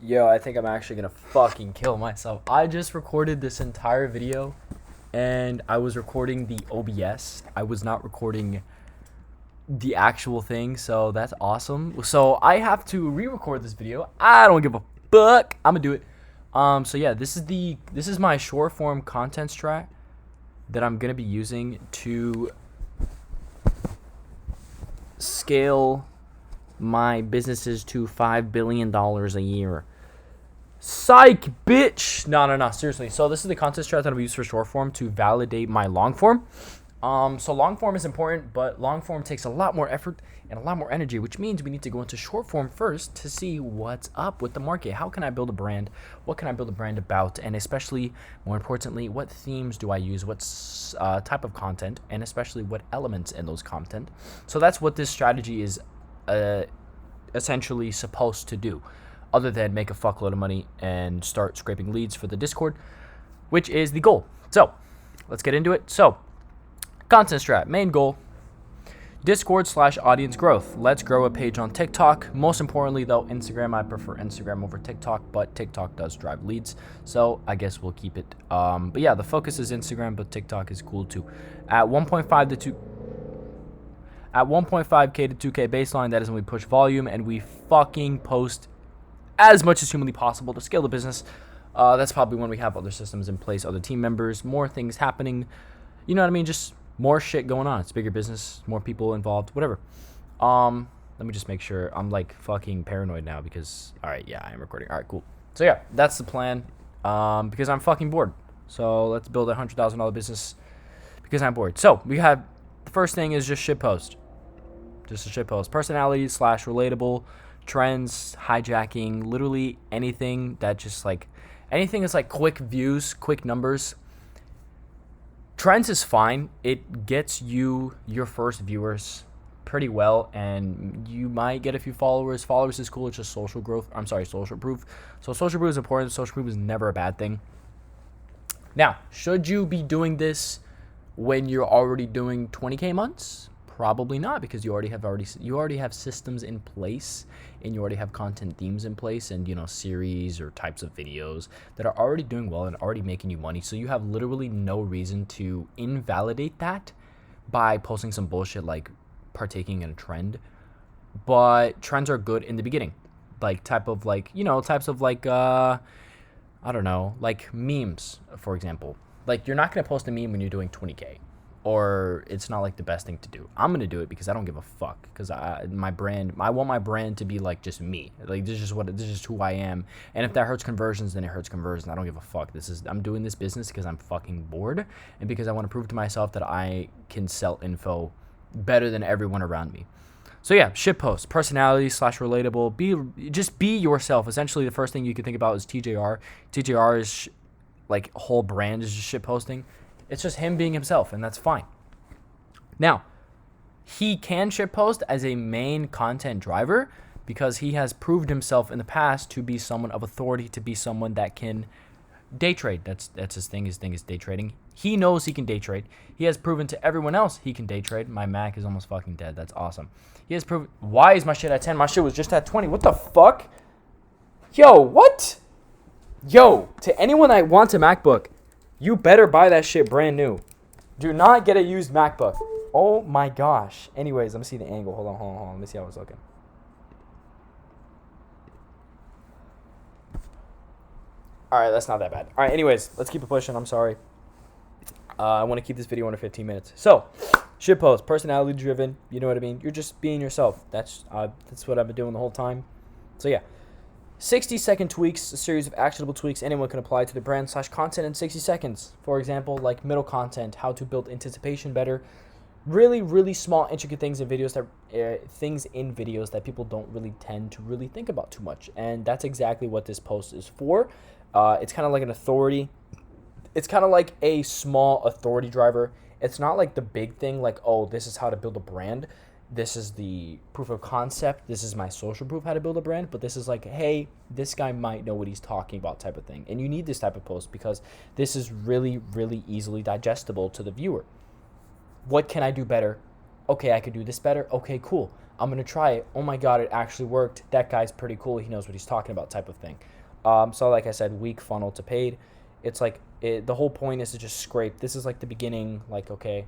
Yo, I think I'm actually gonna fucking kill myself. I just recorded this entire video and I was recording the OBS. I was not recording the actual thing, so that's awesome. So I have to re-record this video. I don't give a fuck. I'm gonna do it. So yeah, this is my short form content strat that I'm gonna be using to scale my businesses to $5 billion a year. Psych, bitch. No, seriously. So this is the content strat that I've used for short form to validate my long form. So long form is important, but long form takes a lot more effort and a lot more energy, which means we need to go into short form first to see what's up with the market. How can I build a brand? What can I build a brand about? And especially, more importantly, what themes do I use? What type of content? And especially what elements in those content? So that's what this strategy is essentially supposed to do, other than make a fuckload of money and start scraping leads for the Discord, which is the goal. So let's get into it. So content strat, main goal, Discord/audience growth. Let's grow a page on TikTok. Most importantly though, Instagram. I prefer Instagram over TikTok, but TikTok does drive leads, so I guess we'll keep it. But yeah, the focus is Instagram, but TikTok is cool too. At 1.5k to 2k baseline, that is when we push volume and we fucking post as much as humanly possible to scale the business. That's probably when we have other systems in place, other team members, more things happening. You know what I mean? Just more shit going on. It's bigger business, more people involved, whatever. Let me just make sure. I'm like fucking paranoid now because, all right, yeah, I am recording. All right, cool. So yeah, that's the plan. Because I'm fucking bored. So let's build a $100,000 business because I'm bored. So we have, the first thing is just shit post. Just a shit post. Personality/relatable, trends, hijacking, literally anything that just like, anything is like quick views, quick numbers. Trends is fine. It gets you your first viewers pretty well, and you might get a few followers. Followers is cool. It's just social growth. I'm sorry, social proof. So social proof is important. Social proof is never a bad thing. Now, should you be doing this when you're already doing 20k months? Probably not, because you already have systems in place, and you already have content themes in place, and series or types of videos that are already doing well and already making you money. So you have literally no reason to invalidate that by posting some bullshit like partaking in a trend. But trends are good in the beginning, like types of like I don't know, like memes, for example. Like, you're not gonna post a meme when you're doing 20k. Or it's not like the best thing to do. I'm gonna do it because I don't give a fuck. Because I want my brand to be like just me. Like, this is who I am. And if that hurts conversions, then it hurts conversions. I don't give a fuck. I'm doing this business because I'm fucking bored, and because I want to prove to myself that I can sell info better than everyone around me. So yeah, shit post, personality/relatable. Just be yourself. Essentially, the first thing you can think about is TJR. TJR is like whole brand is just shit posting. It's just him being himself, and that's fine. Now, he can shitpost as a main content driver because he has proved himself in the past to be someone of authority, to be someone that can day trade. That's his thing. His thing is day trading. He knows he can day trade. He has proven to everyone else he can day trade. My Mac is almost fucking dead. That's awesome. He has proven. Why is my shit at 10? My shit was just at 20. What the fuck? Yo, what? Yo, to anyone that wants a MacBook, you better buy that shit brand new. Do not get a used MacBook. Oh my gosh. Anyways, let me see the angle. Hold on. Let me see how it's looking. Alright, that's not that bad. Alright, anyways, let's keep it pushing. I'm sorry. I want to keep this video under 15 minutes. So, shitpost, personality driven. You know what I mean? You're just being yourself. That's what I've been doing the whole time. So yeah. 60-second tweaks, a series of actionable tweaks anyone can apply to the brand/content in 60 seconds. For example, like middle content, how to build anticipation better. Really, really small, intricate things in videos that people don't really tend to really think about too much. And that's exactly what this post is for. It's kind of like an authority. It's kind of like a small authority driver. It's not like the big thing, like, oh, this is how to build a brand. This is the proof of concept. This is my social proof how to build a brand. But this is like, hey, this guy might know what he's talking about type of thing. And you need this type of post because this is really, really easily digestible to the viewer. What can I do better? okay, I could do this better. Okay, cool. I'm going to try it. Oh my God, it actually worked. That guy's pretty cool. He knows what he's talking about type of thing. So like I said, weak funnel to paid. It's like the whole point is to just scrape. This is like the beginning, like, okay,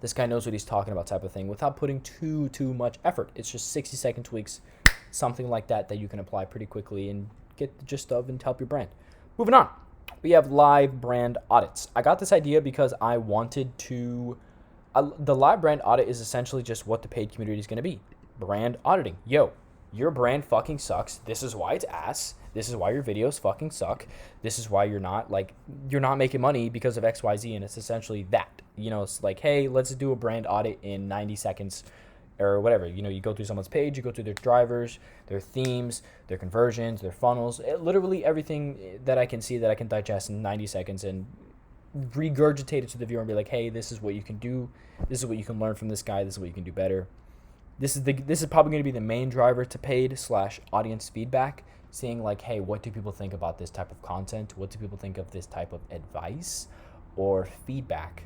this guy knows what he's talking about type of thing without putting too much effort. It's just 60-second tweaks, something like that you can apply pretty quickly and get the gist of and help your brand. Moving on, we have live brand audits. I got this idea because I wanted to. The live brand audit is essentially just what the paid community is going to be. Brand auditing. Yo, your brand fucking sucks. This is why it's ass. This is why your videos fucking suck. This is why you're not making money because of XYZ, and it's essentially that. It's like, hey, let's do a brand audit in 90 seconds or whatever. You go through someone's page, you go through their drivers, their themes, their conversions, their funnels, literally everything that I can see that I can digest in 90 seconds and regurgitate it to the viewer and be like, hey, this is what you can do. This is what you can learn from this guy. This is what you can do better. This is probably going to be the main driver to paid / audience feedback, seeing like, hey, what do people think about this type of content? What do people think of this type of advice or feedback?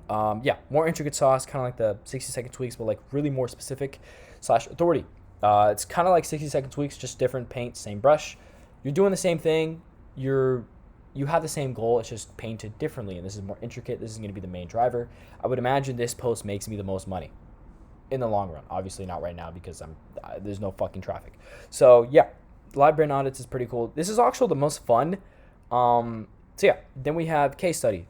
More intricate sauce, kind of like the 60-second tweaks, but like really more specific / authority. It's kind of like 60-second tweaks, just different paint, same brush. You're doing the same thing. You have the same goal. It's just painted differently, and this is more intricate. This is going to be the main driver. I would imagine this post makes me the most money in the long run. Obviously not right now because there's no fucking traffic. So yeah, live brand audits is pretty cool. This is actually the most fun. Then we have case study.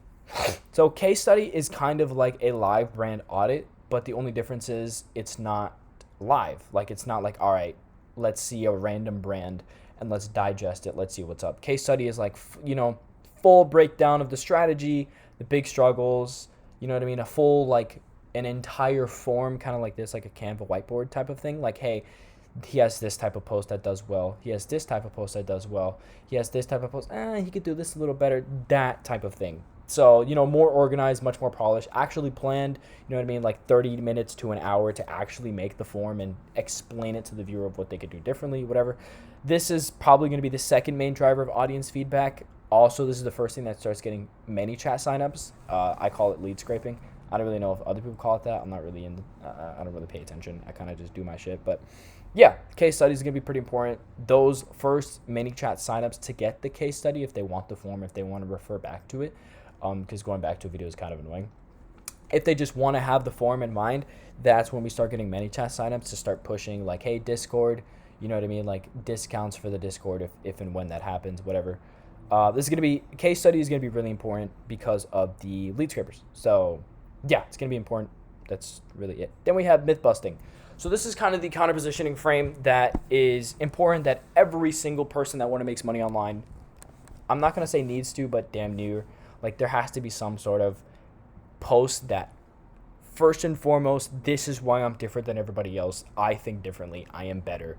So case study is kind of like a live brand audit, but the only difference is it's not live. Like it's not like, all right, let's see a random brand and let's digest it. Let's see what's up. Case study is like, full breakdown of the strategy, the big struggles, you know what I mean? A full, like an entire form, kind of like this, like a Canva whiteboard type of thing. Like, hey, he has this type of post that does well. He has this type of post that does well. He has this type of post. He could do this a little better. That type of thing. So, more organized, much more polished, actually planned, you know what I mean? Like 30 minutes to an hour to actually make the form and explain it to the viewer of what they could do differently, whatever. This is probably going to be the second main driver of audience feedback. Also, this is the first thing that starts getting ManyChat signups. I call it lead scraping. I don't really know if other people call it that. I'm not really I don't really pay attention. I kind of just do my shit. But yeah, case study is going to be pretty important. Those first ManyChat signups to get the case study, if they want the form, if they want to refer back to it, because going back to a video is kind of annoying. If they just want to have the form in mind, that's when we start getting ManyChat signups to start pushing like, hey, Discord, you know what I mean? Like discounts for the Discord if and when that happens, whatever. This is going to be, case study is going to be really important because of the lead scrapers. So yeah, it's going to be important. That's really it. Then we have myth busting. So this is kind of the counter positioning frame that is important that every single person that makes money online, I'm not going to say needs to, but damn near, like there has to be some sort of post that first and foremost, this is why I'm different than everybody else. I think differently. I am better.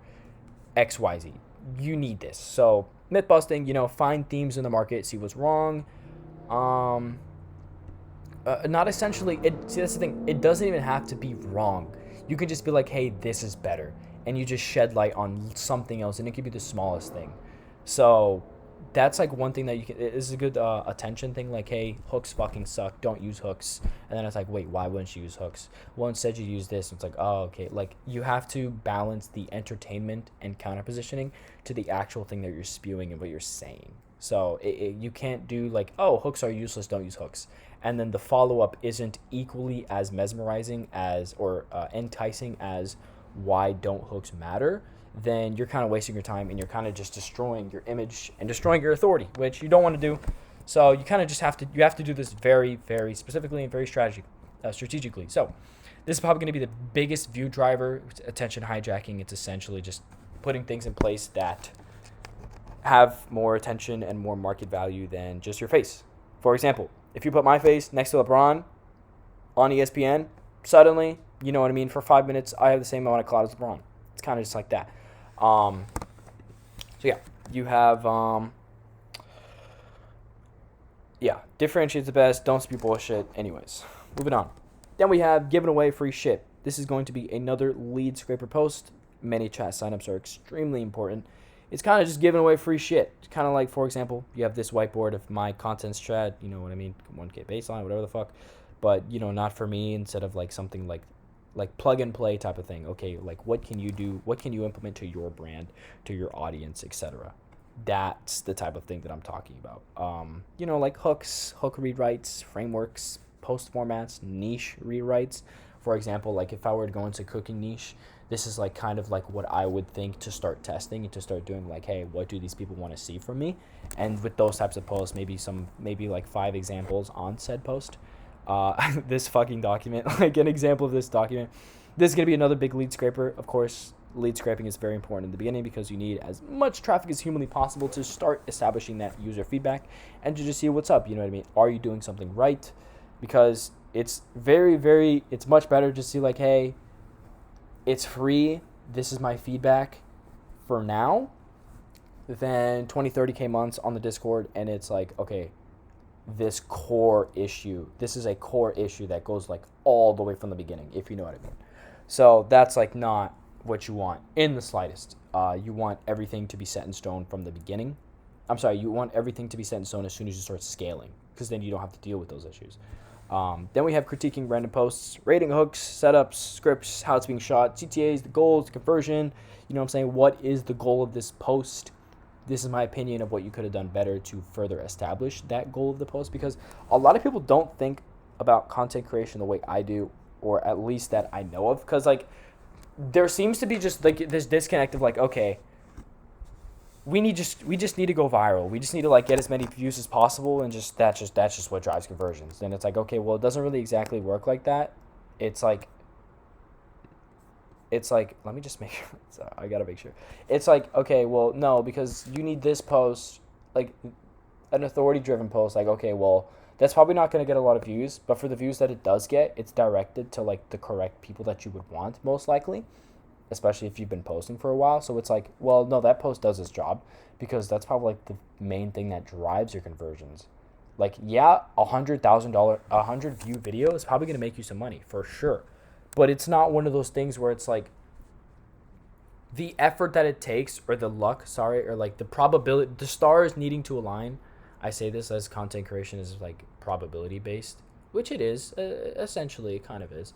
XYZ. You need this. So myth busting, find themes in the market, see what's wrong. Not essentially, see, that's the thing. It doesn't even have to be wrong. You can just be like, hey, this is better. And you just shed light on something else, and it could be the smallest thing. So that's like one thing that you can, is a good attention thing. Like, hey, hooks fucking suck. Don't use hooks. And then it's like, wait, why wouldn't you use hooks? Well, instead you use this. And it's like, oh, okay. Like you have to balance the entertainment and counter positioning to the actual thing that you're spewing and what you're saying. So you can't do like, oh, hooks are useless. Don't use hooks. And then the follow-up isn't equally as mesmerizing as or enticing as why don't hooks matter. Then you're kind of wasting your time and you're kind of just destroying your image and destroying your authority, which you don't want to do. So you kind of just have to do this very, very specifically and very strategically. So this is probably going to be the biggest view driver, attention hijacking. It's essentially just putting things in place that have more attention and more market value than just your face. For example, if you put my face next to LeBron on ESPN, suddenly, you know what I mean, for 5 minutes, I have the same amount of clout as LeBron. It's kind of just like that. So yeah, you have, differentiates the best, don't spew bullshit. Anyways, moving on. Then we have giving away free shit. This is going to be another lead scraper post. ManyChat signups are extremely important. It's kind of just giving away free shit. It's kind of like, for example, you have this whiteboard of my content strat, you know what I mean, 1K baseline, whatever the fuck. but not for me. Instead of like something like plug and play type of thing. Okay, like what can you do? What can you implement to your brand, to your audience, etc. That's the type of thing that I'm talking about. Like hooks, hook rewrites, frameworks, post formats, niche rewrites. For example, like if I were to go into cooking niche, this is like kind of like what I would think to start testing and to start doing, like, hey, what do these people want to see from me? And with those types of posts, maybe like 5 examples on said post. This fucking document, like an example of this document. This is going to be another big lead scraper. Of course, lead scraping is very important in the beginning because you need as much traffic as humanly possible to start establishing that user feedback and to just see what's up. You know what I mean? Are you doing something right? Because it's it's much better to see like, hey, it's free. This is my feedback for now, than 20, 30K months on the Discord. And it's like, okay, this is a core issue that goes like all the way from the beginning, if you know what I mean. So that's like not what you want in the slightest. You want everything to be set in stone from the beginning. You want everything to be set in stone as soon as you start scaling, because then you don't have to deal with those issues. Then we have critiquing random posts, rating hooks, setups, scripts, how it's being shot, CTAs, the goals, the conversion. You know what I'm saying? What is the goal of this post? This is my opinion of what you could have done better to further establish that goal of the post, because a lot of people don't think about content creation the way I do, or at least that I know of, because like there seems to be just like this disconnect of like, okay, we just need to go viral. We just need to like get as many views as possible, and that's just what drives conversions. Then it's like, okay, well, it doesn't really exactly work like that. It's like let me just make sure. I gotta make sure. It's like, okay, well, no, because you need this post, like an authority-driven post. Like, okay, well, that's probably not gonna get a lot of views, but for the views that it does get, it's directed to like the correct people that you would want, most likely, especially if you've been posting for a while. So it's like, well, no, that post does its job, because that's probably like the main thing that drives your conversions. Like, yeah, $100 view video is probably gonna make you some money for sure. But it's not one of those things where it's like the effort that it takes, or the luck, or like the probability, the stars needing to align. I say this as content creation is like probability based, which it is, essentially it kind of is.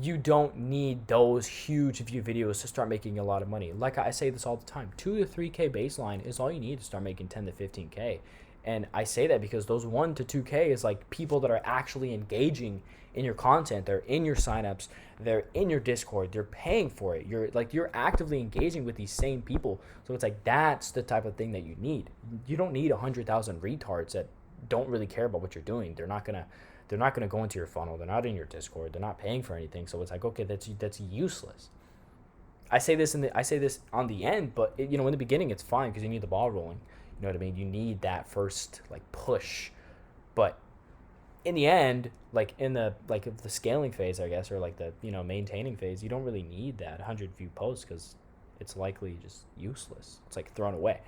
You don't need those huge view videos to start making a lot of money. Like I say this all the time, 2 to 3K baseline is all you need to start making 10 to 15K. And I say that because those 1 to 2K is like people that are actually engaging in your content. They're in your signups. They're in your Discord. They're paying for it. You're actively engaging with these same people. So it's like, that's the type of thing that you need. You don't need 100,000 retards that don't really care about what you're doing. They're not gonna go into your funnel. They're not in your Discord. They're not paying for anything. So it's like, okay, that's useless. I say this on the end, but in the beginning it's fine because you need the ball rolling. You know what I mean? You need that first like push, but in the end, like in the scaling phase, I guess, or like the maintaining phase, you don't really need that 100 view post, because it's likely just useless. It's like thrown away.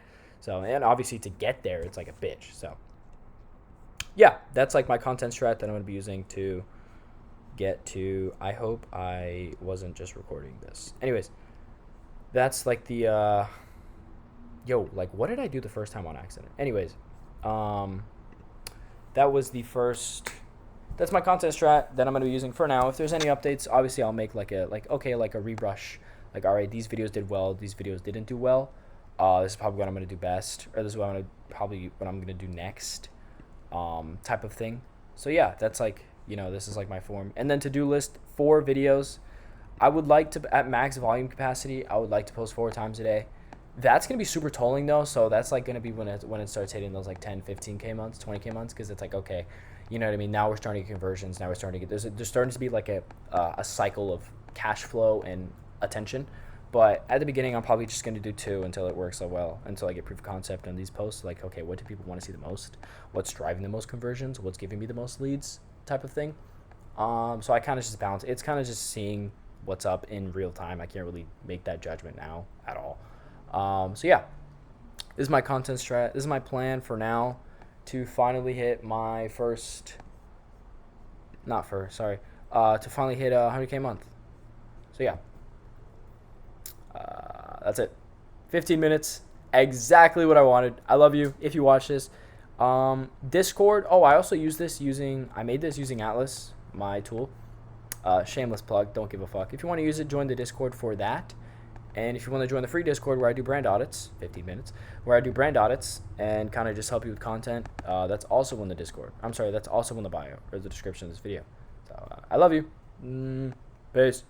So, and obviously to get there, it's like a bitch. So yeah, that's like my content strat that I'm gonna be using to get to. I hope I wasn't just recording this. Anyways, that's like the like, what did I do the first time on accident? Anyways, that was the first. That's my content strat that I'm gonna be using for now. If there's any updates, obviously I'll make like a rebrush. Like, all right, these videos did well, these videos didn't do well. This is probably what I'm gonna do best, or this is what I'm gonna do next, type of thing. So yeah, that's like, this is like my form. And then to-do list, 4 videos. I would like to, at max volume capacity, I would like to post 4 times a day. That's going to be super tolling though, so that's like going to be when it starts hitting those like 10, 15K months, 20K months, because it's like, okay, you know what I mean? Now we're starting to get conversions. Now we're starting to get, there's starting to be like a cycle of cash flow and attention. But at the beginning, I'm probably just going to do 2 until it works so well, until I get proof of concept on these posts. Like, okay, what do people want to see the most? What's driving the most conversions? What's giving me the most leads, type of thing. So I kind of just balance. It's kind of just seeing what's up in real time. I can't really make that judgment now at all. So yeah, this is my content strat. This is my plan for now to finally hit my to finally hit 100K a month. So yeah, that's it. 15 minutes, exactly what I wanted. I love you. If you watch this, Discord. Oh, I also use this I made this using Atlas, my tool. Shameless plug. Don't give a fuck. If you want to use it, join the Discord for that. And if you want to join the free Discord where I do brand audits, 15 minutes, where I do brand audits and kind of just help you with content, that's also in the Discord. I'm sorry, that's also in the bio or the description of this video. So I love you. Peace.